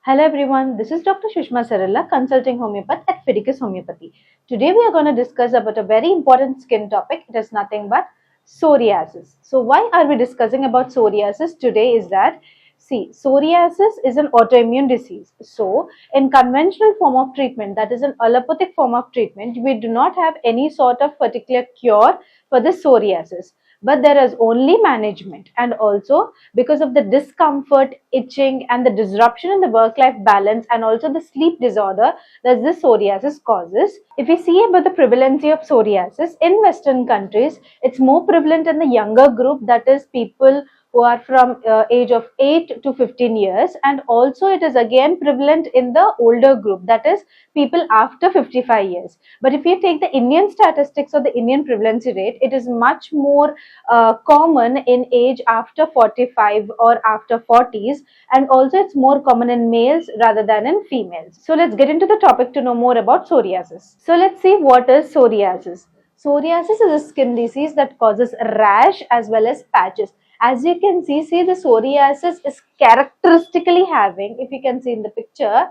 Hello everyone, this is Dr. Sushma Sarala, consulting homeopath at Fidicus Homeopathy. Today we are going to discuss about a very important skin topic. It is nothing but psoriasis. So why are we discussing about psoriasis today is that, see, psoriasis is an autoimmune disease. So in conventional form of treatment, that is an allopathic form of treatment, we do not have any sort of particular cure for the psoriasis. But there is only management, and also because of the discomfort, itching, and the disruption in the work-life balance, and also the sleep disorder that this psoriasis causes. If we see about the prevalency of psoriasis in Western countries, it's more prevalent in the younger group, that is people who are from age of 8 to 15 years, and also it is again prevalent in the older group, that is people after 55 years. But if you take the Indian statistics or the Indian prevalency rate, it is much more common in age after 45 or after 40s, and also it's more common in males rather than in females. So let's get into the topic to know more about psoriasis. So let's see what is psoriasis. Psoriasis is a skin disease that causes rash as well as patches. As you can see the psoriasis is characteristically having, if you can see in the picture,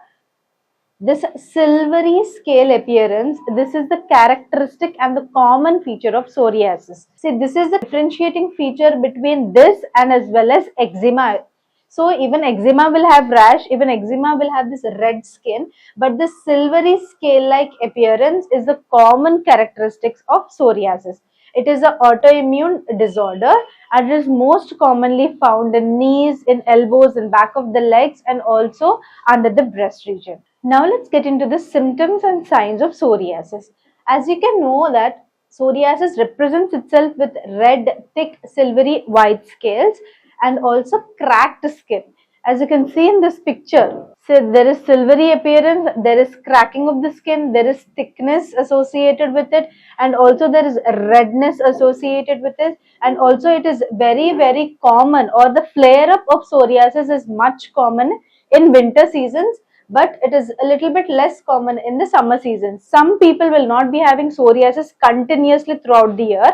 this silvery scale appearance. This is the characteristic and the common feature of psoriasis. See, this is the differentiating feature between this and as well as eczema. So even eczema will have rash, even eczema will have this red skin, but this silvery scale-like appearance is the common characteristics of psoriasis. It is an autoimmune disorder and it is most commonly found in knees, in elbows, in back of the legs, and also under the breast region. Now let's get into the symptoms and signs of psoriasis. As you can know that psoriasis represents itself with red, thick, silvery white scales and also cracked skin. As you can see in this picture, so there is silvery appearance, there is cracking of the skin, there is thickness associated with it, and also there is redness associated with it, and also it is very common, or the flare up of psoriasis is much common in winter seasons, but it is a little bit less common in the summer season. Some people will not be having psoriasis continuously throughout the year.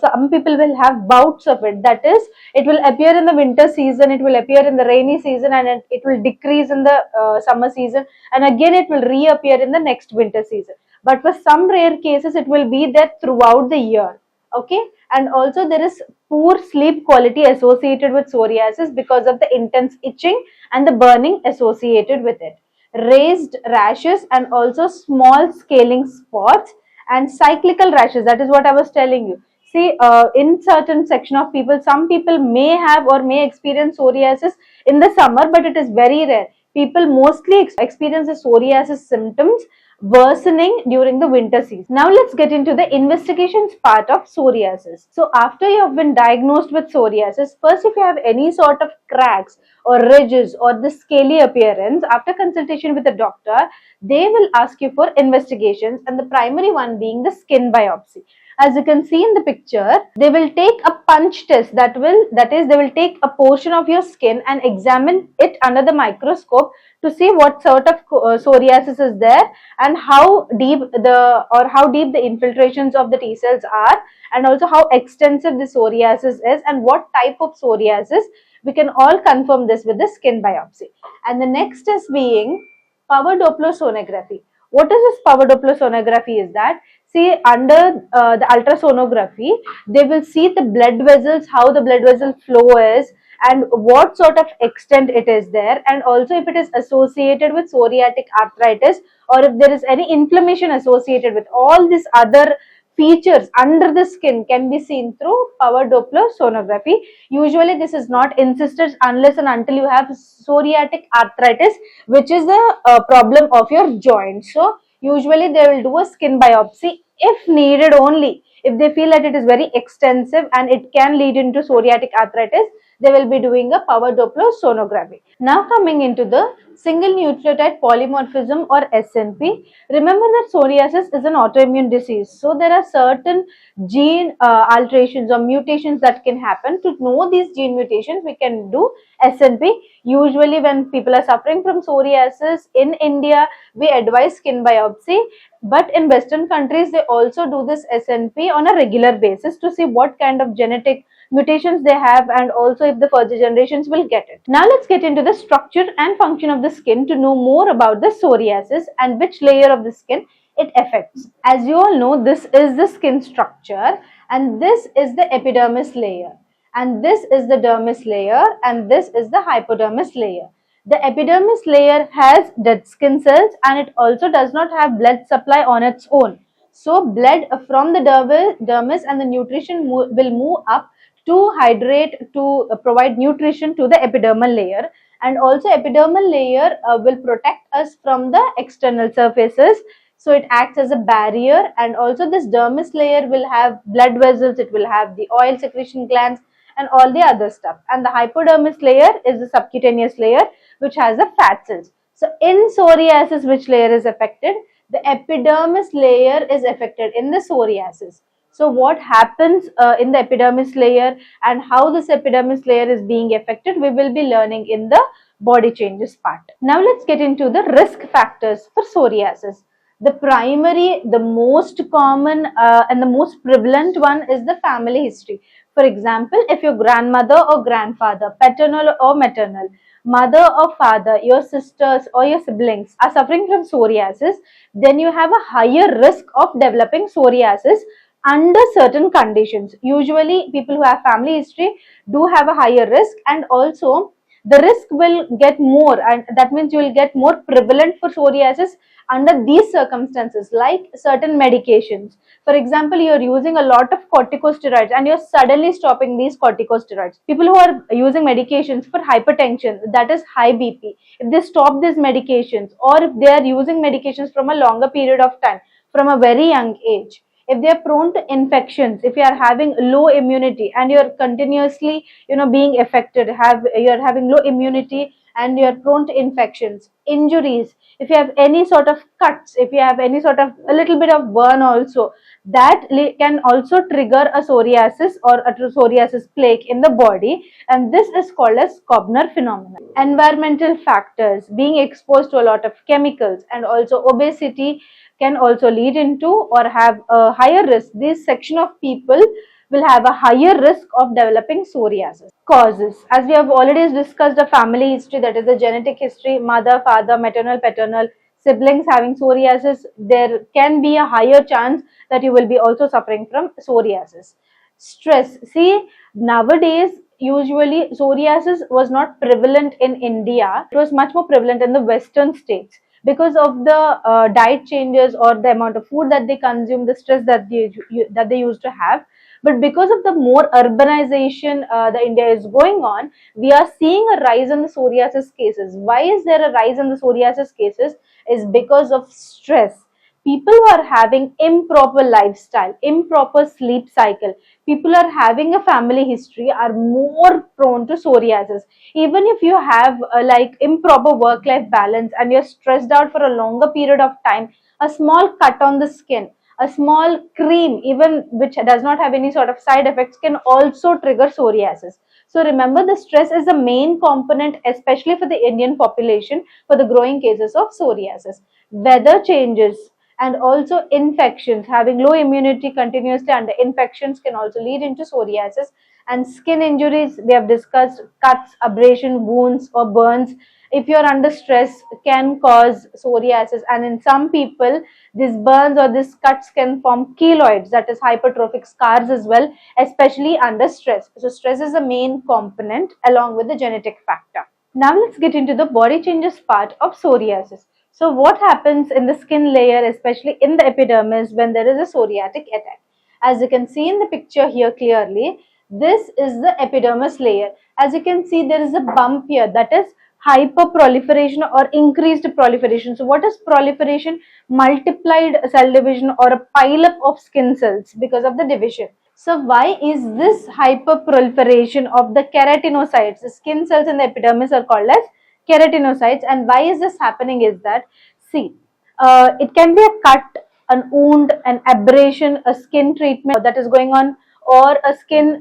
Some people will have bouts of it, that is, it will appear in the winter season, it will appear in the rainy season, and it will decrease in the summer season, and again it will reappear in the next winter season. But for some rare cases, it will be there throughout the year. Okay, and also there is poor sleep quality associated with psoriasis because of the intense itching and the burning associated with it. Raised rashes and also small scaling spots and cyclical rashes, that is what I was telling you. See, in certain section of people, some people may have or may experience psoriasis in the summer, but it is very rare. People mostly experience the psoriasis symptoms worsening during the winter season. Now let's get into the investigations part of psoriasis. So after you have been diagnosed with psoriasis, first if you have any sort of cracks or ridges or the scaly appearance, after consultation with a doctor, they will ask you for investigations, and the primary one being the skin biopsy. As you can see in the picture, they will take a punch test, that is they will take a portion of your skin and examine it under the microscope to see what sort of psoriasis is there and how deep the infiltrations of the T cells are, and also how extensive the psoriasis is and what type of psoriasis. We can all confirm this with the skin biopsy. And the next is being power Doppler sonography. What is this power Doppler sonography is that, see, under the ultrasonography, they will see the blood vessels, how the blood vessel flow is, and what sort of extent it is there, and also if it is associated with psoriatic arthritis or if there is any inflammation associated with. All these other features under the skin can be seen through power Doppler sonography. Usually this is not insisted unless and until you have psoriatic arthritis, which is the problem of your joint. So usually they will do a skin biopsy if needed only. If they feel that it is very extensive and it can lead into psoriatic arthritis, they will be doing a power Doppler sonography. Now coming into the single nucleotide polymorphism or SNP. Remember that psoriasis is an autoimmune disease. So there are certain gene alterations or mutations that can happen. To know these gene mutations, we can do SNP. Usually when people are suffering from psoriasis in India, we advise skin biopsy. But in Western countries, they also do this SNP on a regular basis to see what kind of genetic mutations they have, and also if the further generations will get it. Now let's get into the structure and function of the skin to know more about the psoriasis and which layer of the skin it affects. As you all know, this is the skin structure, and this is the epidermis layer, and this is the dermis layer, and this is the hypodermis layer. The epidermis layer has dead skin cells, and it also does not have blood supply on its own. So blood from the dermis and the nutrition will move up to hydrate, to provide nutrition to the epidermal layer, and also epidermal layer will protect us from the external surfaces. So it acts as a barrier, and also this dermis layer will have blood vessels, it will have the oil secretion glands and all the other stuff. And the hypodermis layer is the subcutaneous layer which has the fat cells. So in psoriasis, which layer is affected? The epidermis layer is affected in the psoriasis. So what happens in the epidermis layer and how this epidermis layer is being affected, we will be learning in the body changes part. Now let's get into the risk factors for psoriasis. The primary, the most common and the most prevalent one is the family history. For example, if your grandmother or grandfather, paternal or maternal, mother or father, your sisters or your siblings are suffering from psoriasis, then you have a higher risk of developing psoriasis under certain conditions. Usually people who have family history do have a higher risk, and also the risk will get more, and that means you will get more prevalent for psoriasis under these circumstances, like certain medications. For example, you are using a lot of corticosteroids and you are suddenly stopping these corticosteroids. People who are using medications for hypertension, that is high BP, if they stop these medications, or if they are using medications from a longer period of time, from a very young age, if they are prone to infections, if you are having low immunity and you are continuously being affected, you are having low immunity and you are prone to infections, injuries, if you have any sort of cuts, if you have any sort of a little bit of burn also, that can also trigger a psoriasis or a psoriasis plaque in the body, and this is called as Koebner phenomenon. Environmental factors, being exposed to a lot of chemicals, and also obesity can also lead into or have a higher risk. This section of people will have a higher risk of developing psoriasis. Causes, as we have already discussed, a family history, that is the genetic history, mother, father, maternal, paternal, siblings having psoriasis, there can be a higher chance that you will be also suffering from psoriasis. Stress, see, nowadays usually psoriasis was not prevalent in India, it was much more prevalent in the western states because of the diet changes or the amount of food that they consume, the stress that they used to have. But because of the more urbanization that India is going on, we are seeing a rise in the psoriasis cases. Why is there a rise in the psoriasis cases? Is because of stress. People who are having improper lifestyle, improper sleep cycle, people are having a family history are more prone to psoriasis. Even if you have like improper work-life balance and you're stressed out for a longer period of time, a small cut on the skin, a small cream, even which does not have any sort of side effects, can also trigger psoriasis. So remember, the stress is the main component, especially for the Indian population, for the growing cases of psoriasis. Weather changes and also infections, having low immunity continuously under infections can also lead into psoriasis. And skin injuries, we have discussed, cuts, abrasion, wounds or burns, if you're under stress, can cause psoriasis. And in some people, these burns or these cuts can form keloids, that is hypertrophic scars as well, especially under stress. So stress is the main component along with the genetic factor. Now let's get into the body changes part of psoriasis. So what happens in the skin layer, especially in the epidermis, when there is a psoriatic attack? As you can see in the picture here clearly, this is the epidermis layer. As you can see, there is a bump here, that is hyperproliferation or increased proliferation. So what is proliferation? Multiplied cell division or a pile-up of skin cells because of the division. So why is this hyperproliferation of the keratinocytes? The skin cells in the epidermis are called as keratinocytes. And why is this happening is that, see, it can be a cut, an wound, an abrasion, a skin treatment that is going on, or a skin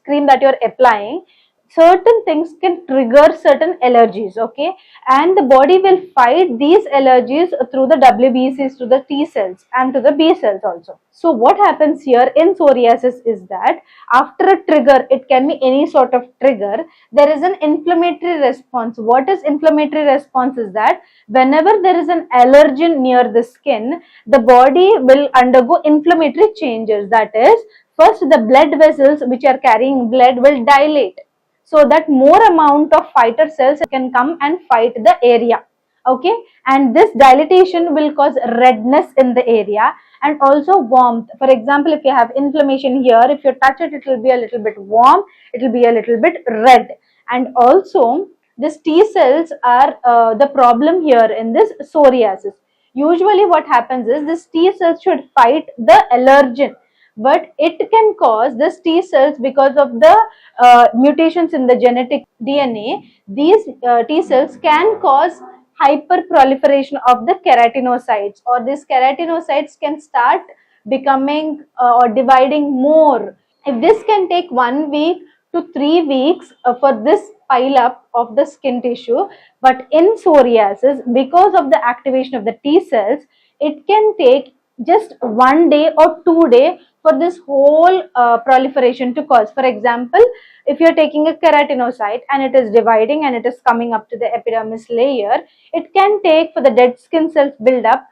cream that you are applying. certain things can trigger certain allergies, okay, and the body will fight these allergies through the WBCs, to the T cells and to the B cells also. So what happens here in psoriasis is that after a trigger, it can be any sort of trigger, there is an inflammatory response. What is inflammatory response is that whenever there is an allergen near the skin, the body will undergo inflammatory changes. That is, first the blood vessels which are carrying blood will dilate, so that more amount of fighter cells can come and fight the area, okay, and this dilatation will cause redness in the area and also warmth. For example, if you have inflammation here, if you touch it, it will be a little bit warm, it will be a little bit red. And also this T cells are the problem here in this psoriasis. Usually what happens is this T cells should fight the allergen, but it can cause this T cells, because of the mutations in the genetic DNA, these T cells can cause hyperproliferation of the keratinocytes, or these keratinocytes can start becoming or dividing more. If this can take 1 week to 3 weeks for this pile up of the skin tissue, but in psoriasis, because of the activation of the T cells, it can take just 1 day or 2 days for this whole proliferation to cause. For example, if you're taking a keratinocyte and it is dividing and it is coming up to the epidermis layer, it can take, for the dead skin cells build up,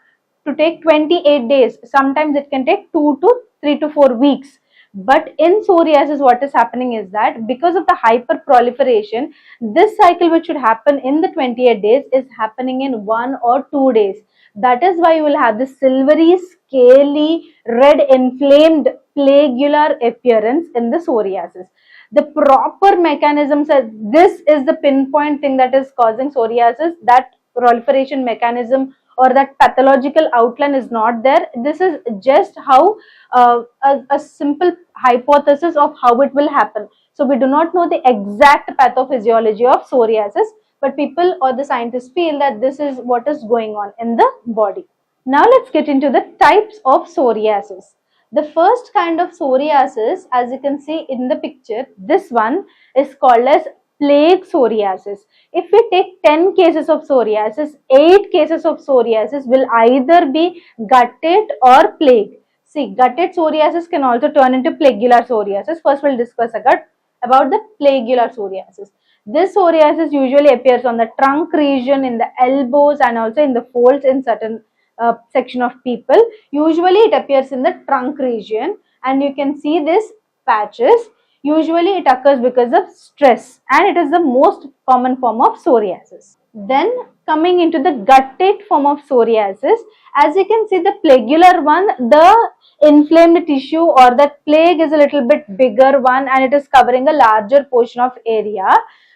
to take 28 days. Sometimes it can take 2 to 3 to 4 weeks. But in psoriasis, what is happening is that because of the hyper proliferation, this cycle which should happen in the 28 days is happening in 1 or 2 days. That is why you will have this silvery, scaly, red, inflamed, plagular appearance in the psoriasis. The proper mechanisms, this is the pinpoint thing that is causing psoriasis, that proliferation mechanism or that pathological outline is not there. This is just how a simple hypothesis of how it will happen. So we do not know the exact pathophysiology of psoriasis, but people or the scientists feel that this is what is going on in the body. Now let's get into the types of psoriasis. The first kind of psoriasis, as you can see in the picture, this one is called as plague psoriasis. If we take 10 cases of psoriasis, 8 cases of psoriasis will either be guttate or plague. See, guttate psoriasis can also turn into plaguear psoriasis. First, we'll discuss about the plaguear psoriasis. This psoriasis usually appears on the trunk region, in the elbows, and also in the folds in certain section of people. Usually, it appears in the trunk region, and you can see this patches. Usually, it occurs because of stress, and it is the most common form of psoriasis. Then, coming into the guttate form of psoriasis, as you can see, the plaguear one, the inflamed tissue or that plague is a little bit bigger one, and it is covering a larger portion of area,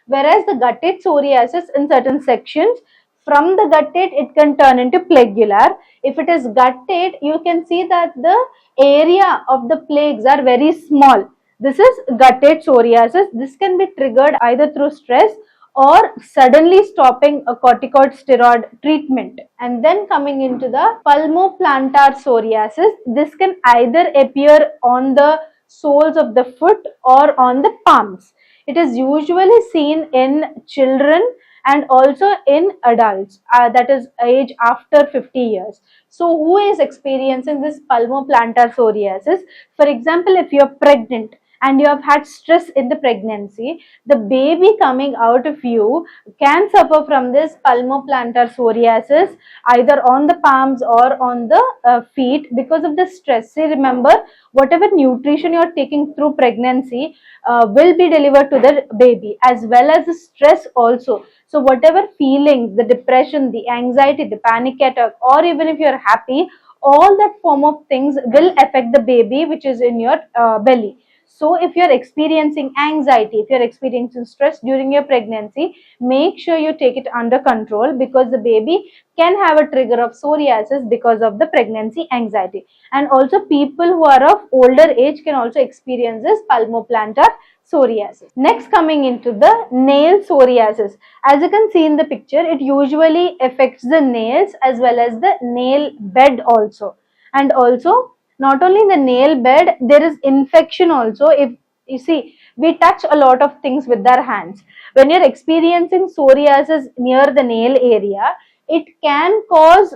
whereas the guttate psoriasis in certain sections, from the guttate it can turn into plaguear. If it is guttate, you can see that the area of the plagues are very small. This is guttate psoriasis. This can be triggered either through stress or suddenly stopping a corticosteroid treatment. And then coming into the palmoplantar psoriasis, this can either appear on the soles of the foot or on the palms. It is usually seen in children and also in adults, that is age after 50 years. So who is experiencing this palmoplantar psoriasis? For example, if you are pregnant and you have had stress in the pregnancy, the baby coming out of you can suffer from this palmoplantar psoriasis either on the palms or on the feet because of the stress. See, remember, whatever nutrition you are taking through pregnancy will be delivered to the baby, as well as the stress also. So whatever feelings, the depression, the anxiety, the panic attack, or even if you are happy, all that form of things will affect the baby which is in your belly. So if you are experiencing anxiety, if you are experiencing stress during your pregnancy, make sure you take it under control, because the baby can have a trigger of psoriasis because of the pregnancy anxiety. And also people who are of older age can also experience this palmoplantar psoriasis. Next, coming into the nail psoriasis. As you can see in the picture, it usually affects the nails as well as the nail bed also. And also, not only the nail bed, there is infection also. If you see, we touch a lot of things with our hands. When you're experiencing psoriasis near the nail area, it can cause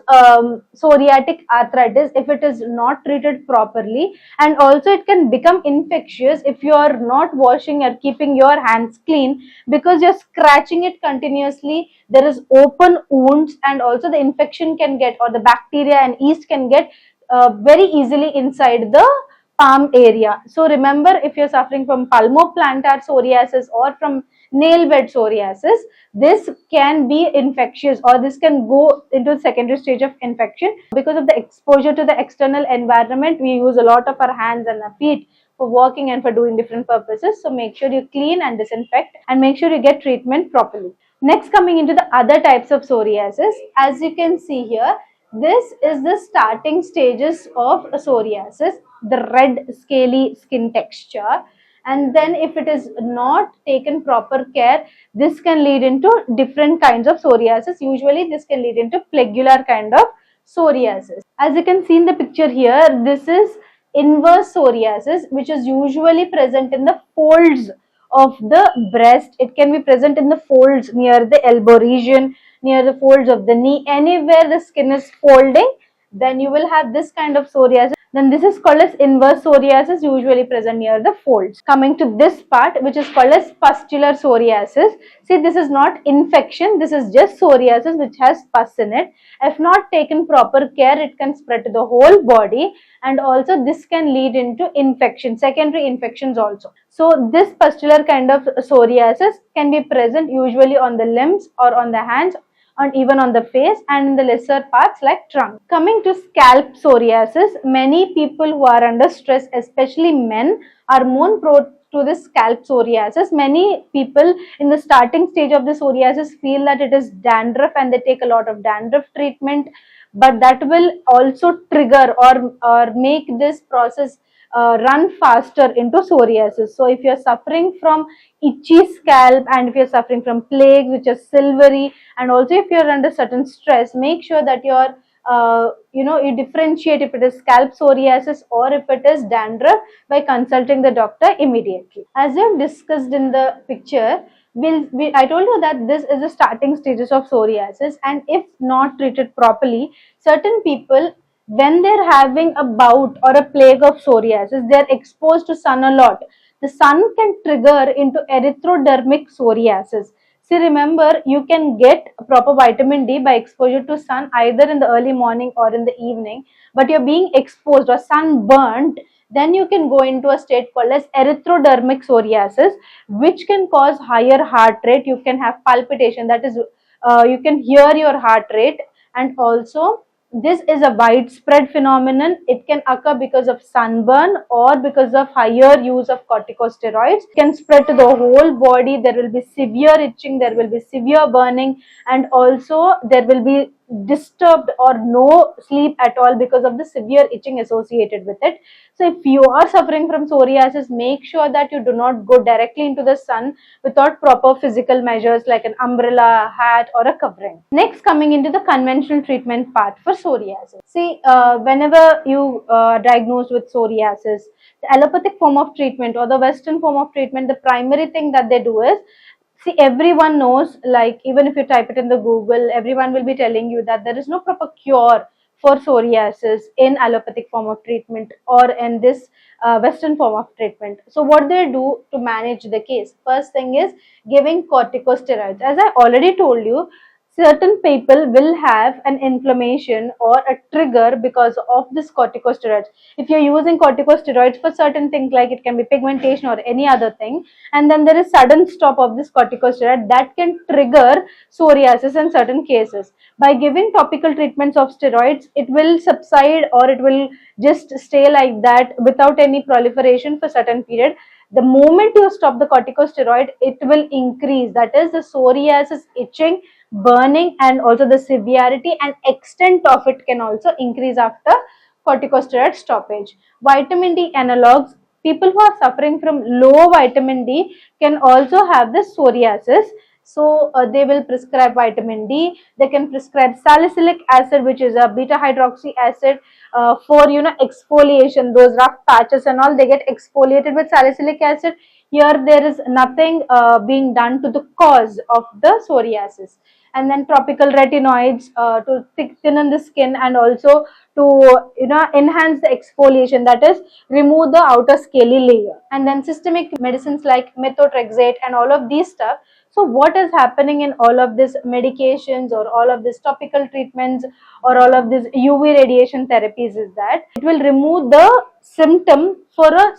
psoriatic arthritis if it is not treated properly, and also it can become infectious if you are not washing or keeping your hands clean, because you're scratching it continuously. There is open wounds, and also the infection can get, or the bacteria and yeast can get very easily inside the palm area. So remember, if you're suffering from palmoplantar psoriasis or from nail bed psoriasis, this can be infectious, or this can go into the secondary stage of infection because of the exposure to the external environment. We use a lot of our hands and our feet for working and for doing different purposes. So make sure you clean and disinfect, and make sure you get treatment properly. Next, coming into the other types of psoriasis, as you can see here, this is the starting stages of psoriasis, the red scaly skin texture. And then if it is not taken proper care, this can lead into different kinds of psoriasis. Usually this can lead into plagular kind of psoriasis. As you can see in the picture here, this is inverse psoriasis, which is usually present in the folds of the breast. It can be present in the folds near the elbow region, near the folds of the knee, anywhere the skin is folding, then you will have this kind of psoriasis. Then this is called as inverse psoriasis, usually present near the folds. Coming to this part, which is called as pustular psoriasis. See, this is not infection, this is just psoriasis which has pus in it. If not taken proper care, it can spread to the whole body, and also this can lead into infection, secondary infections also. So this pustular kind of psoriasis can be present usually on the limbs or on the hands, and even on the face, and in the lesser parts like trunk. Coming to scalp psoriasis, many people who are under stress, especially men, are more prone to this scalp psoriasis. Many people in the starting stage of the psoriasis feel that it is dandruff, and they take a lot of dandruff treatment, but that will also trigger or make this process run faster into psoriasis. So if you're suffering from itchy scalp, and if you're suffering from plaques which are silvery, and also if you're under certain stress, make sure that you're you differentiate if it is scalp psoriasis or if it is dandruff by consulting the doctor immediately. As I've discussed in the picture, I told you that this is the starting stages of psoriasis, and if not treated properly, certain people, when they're having a bout or a plague of psoriasis, they're exposed to sun a lot. The sun can trigger into erythrodermic psoriasis. See, remember, you can get proper vitamin D by exposure to sun either in the early morning or in the evening, but you're being exposed or sunburnt, then you can go into a state called as erythrodermic psoriasis, which can cause higher heart rate. You can have palpitation, that is, you can hear your heart rate, and also this is a widespread phenomenon. It can occur because of sunburn or because of higher use of corticosteroids. It can spread to the whole body. There will be severe itching, there will be severe burning, and also there will be disturbed or no sleep at all because of the severe itching associated with it. So if you are suffering from psoriasis, make sure that you do not go directly into the sun without proper physical measures like an umbrella, hat, or a covering. Next, coming into the conventional treatment part for psoriasis. See, whenever you are diagnosed with psoriasis, the allopathic form of treatment or the western form of treatment, the primary thing that they do is, see, everyone knows, like even if you type it in the Google, everyone will be telling you that there is no proper cure for psoriasis in allopathic form of treatment or in this western form of treatment. So what they do to manage the case, first thing is giving corticosteroids. As I already told you, certain people will have an inflammation or a trigger because of this corticosteroids. If you're using corticosteroids for certain things, like it can be pigmentation or any other thing, and then there is sudden stop of this corticosteroid, that can trigger psoriasis in certain cases. By giving topical treatments of steroids, it will subside or it will just stay like that without any proliferation for certain period. The moment you stop the corticosteroid, it will increase. That is, the psoriasis itching, burning, and also the severity and extent of it can also increase after corticosteroid stoppage. Vitamin D analogs, people who are suffering from low vitamin D can also have this psoriasis. So they will prescribe vitamin D. They can prescribe salicylic acid, which is a beta hydroxy acid, for exfoliation. Those rough patches and all, they get exfoliated with salicylic acid. Here there is nothing being done to the cause of the psoriasis. And then topical retinoids to thicken the skin, and also to enhance the exfoliation, that is remove the outer scaly layer. And then systemic medicines like methotrexate and all of these stuff. So what is happening in all of these medications or all of these topical treatments or all of these UV radiation therapies is that it will remove the symptom for a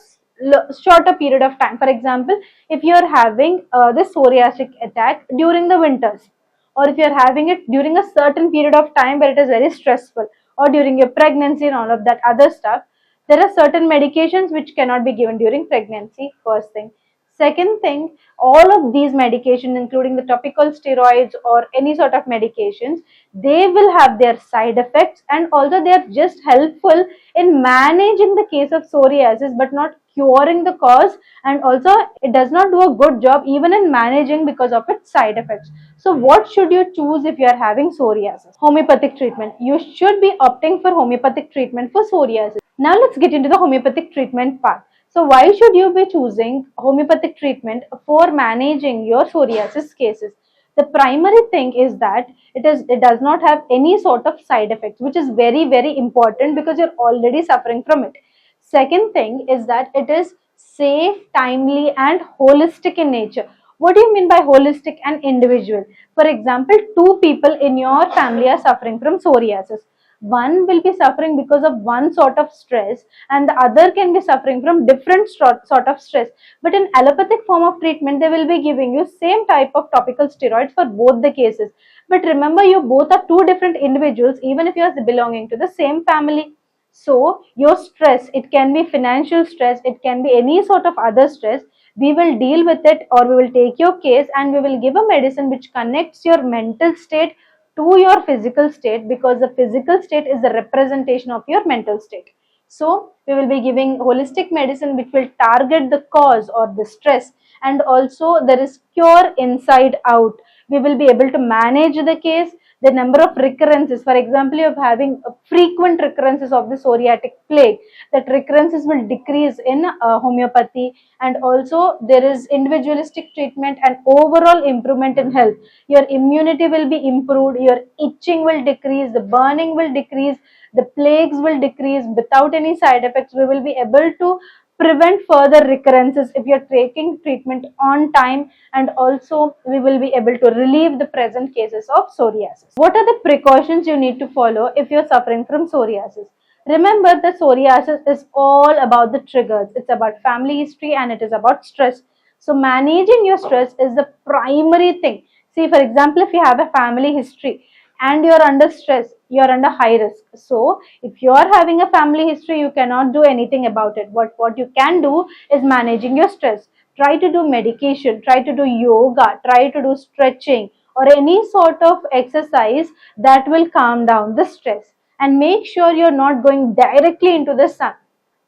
shorter period of time. For example, if you are having this psoriatic attack during the winters, or if you are having it during a certain period of time where it is very stressful, or during your pregnancy and all of that other stuff, there are certain medications which cannot be given during pregnancy, first thing. Second thing, all of these medications, including the topical steroids or any sort of medications, they will have their side effects, and also they are just helpful in managing the case of psoriasis but not curing the cause, and also it does not do a good job even in managing because of its side effects. So what should you choose if you are having psoriasis? Homeopathic treatment. You should be opting for homeopathic treatment for psoriasis. Now let's get into the homeopathic treatment part. So why should you be choosing homeopathic treatment for managing your psoriasis cases? The primary thing is that it does not have any sort of side effects, which is very important because you're already suffering from it. Second thing is that it is safe, timely, and holistic in nature. What do you mean by holistic and individual? For example, two people in your family are suffering from psoriasis. One will be suffering because of one sort of stress, and the other can be suffering from different sort of stress. But in allopathic form of treatment, they will be giving you same type of topical steroids for both the cases. But remember, you both are two different individuals, even if you are belonging to the same family. So your stress, it can be financial stress, it can be any sort of other stress. We will deal with it, or we will take your case and we will give a medicine which connects your mental state to your physical state, because the physical state is the representation of your mental state. So we will be giving holistic medicine which will target the cause or the stress, and also there is cure inside out. We will be able to manage the case, the number of recurrences. For example, you are having frequent recurrences of the psoriatic plague, that recurrences will decrease in homeopathy. And also there is individualistic treatment and overall improvement in health. Your immunity will be improved, your itching will decrease, the burning will decrease, the plagues will decrease without any side effects. We will be able to prevent further recurrences if you're taking treatment on time, and also we will be able to relieve the present cases of psoriasis. What are the precautions you need to follow if you're suffering from psoriasis? Remember, the psoriasis is all about the triggers. It's about family history and it is about stress. So managing your stress is the primary thing. See, for example, if you have a family history and you're under stress, you're under high risk. So if you're having a family history, you cannot do anything about it. What you can do is managing your stress. Try to do medication, try to do yoga, try to do stretching or any sort of exercise that will calm down the stress. And make sure you're not going directly into the sun.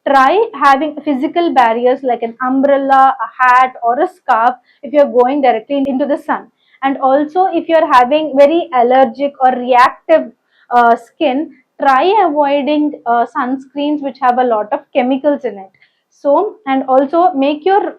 Try having physical barriers like an umbrella, a hat or a scarf if you're going directly into the sun. And also if you're having very allergic or reactive skin, try avoiding sunscreens which have a lot of chemicals in it. So, and also make your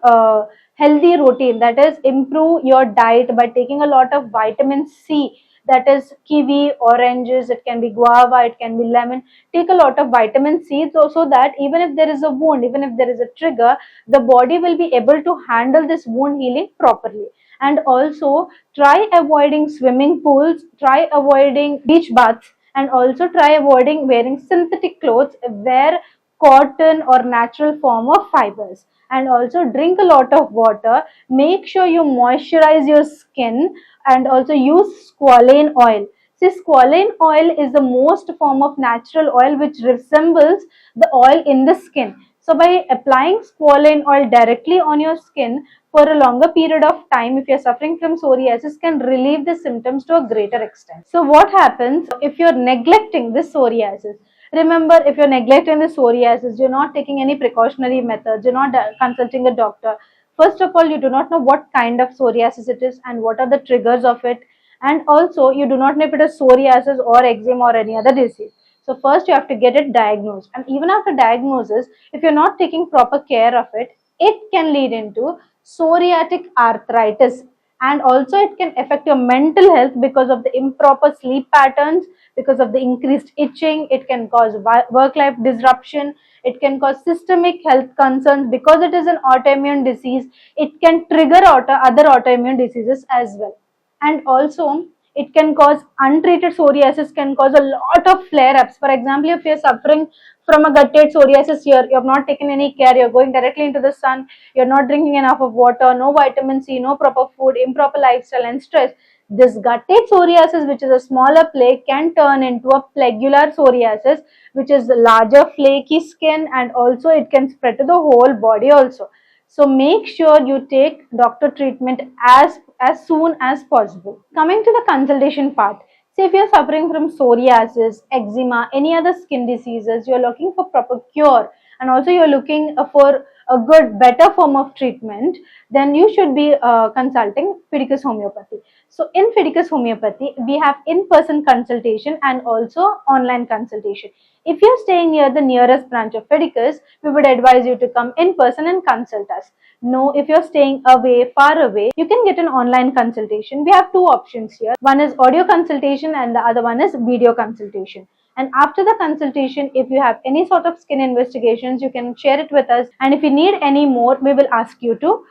healthy routine, that is improve your diet by taking a lot of vitamin C, that is kiwi, oranges, it can be guava, it can be lemon. Take a lot of vitamin C so that even if there is a wound, even if there is a trigger, the body will be able to handle this wound healing properly. And also try avoiding swimming pools, try avoiding beach baths, and also try avoiding wearing synthetic clothes. Wear cotton or natural form of fibers. And also drink a lot of water. Make sure you moisturize your skin, and also use squalane oil. See, squalane oil is the most form of natural oil which resembles the oil in the skin. So by applying squalane oil directly on your skin for a longer period of time, if you're suffering from psoriasis, can relieve the symptoms to a greater extent. So what happens if you're neglecting this psoriasis? Remember, if you're neglecting the psoriasis, you're not taking any precautionary methods, you're not consulting a doctor. First of all, you do not know what kind of psoriasis it is and what are the triggers of it. And also, you do not know if it is psoriasis or eczema or any other disease. So first you have to get it diagnosed. And even after diagnosis, if you're not taking proper care of it, it can lead into psoriatic arthritis, and also it can affect your mental health because of the improper sleep patterns, because of the increased itching. It can cause work-life disruption. It can cause systemic health concerns because it is an autoimmune disease. It can trigger other autoimmune diseases as well. And also it can cause untreated psoriasis, can cause a lot of flare-ups. For example, if you're suffering from a guttate psoriasis here, you have not taken any care, you're going directly into the sun, you're not drinking enough of water, no vitamin C, no proper food, improper lifestyle and stress, this guttate psoriasis, which is a smaller plaque, can turn into a plagular psoriasis, which is larger flaky skin, and also it can spread to the whole body also. So make sure you take doctor treatment as soon as possible. Coming to the consultation part. Say if you're suffering from psoriasis, eczema, any other skin diseases, you're looking for proper cure, and also you're looking for a good, better form of treatment, then you should be consulting Fidicus Homeopathy. So in Fidicus Homeopathy, we have in-person consultation and also online consultation. If you're staying near the nearest branch of Fidicus, we would advise you to come in person and consult us. No, if you're staying away, far away, you can get an online consultation. We have two options here. One is audio consultation and the other one is video consultation. And after the consultation, if you have any sort of skin investigations, you can share it with us. And if you need any more, we will ask you to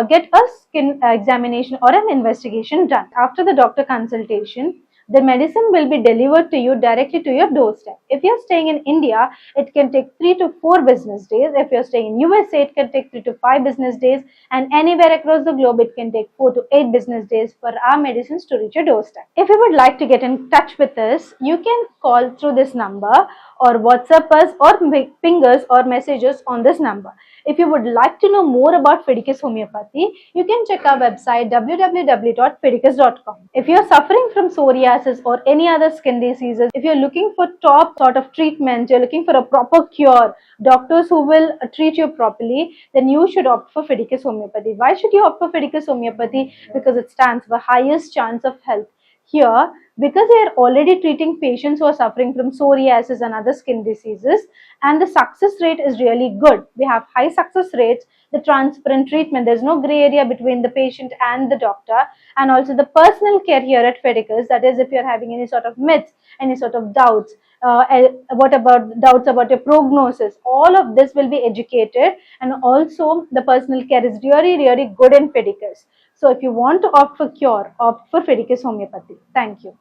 get a skin examination or an investigation done. After the doctor consultation, the medicine will be delivered to you directly to your doorstep. If you're staying in India, it can take 3 to 4 business days. If you're staying in USA, it can take 3 to 5 business days. And anywhere across the globe, it can take 4 to 8 business days for our medicines to reach your doorstep. If you would like to get in touch with us, you can call through this number or WhatsApp us or ping us or messages on this number. If you would like to know more about Fidicus Homeopathy, you can check our website www.fidicus.com. If you are suffering from psoriasis or any other skin diseases, if you're looking for top sort of treatment, you're looking for a proper cure, doctors who will treat you properly, then you should opt for Fidicus Homeopathy. Why should you opt for Fidicus Homeopathy? Because it stands for highest chance of health. Here, because they are already treating patients who are suffering from psoriasis and other skin diseases, and the success rate is really good. We have high success rates, the transparent treatment, there's no gray area between the patient and the doctor, and also the personal care here at Fidicus, that is if you're having any sort of myths, any sort of doubts, what about doubts about your prognosis, all of this will be educated, and also the personal care is really good in Fidicus. So if you want to opt for cure, opt for Fidicus Homeopathy. Thank you.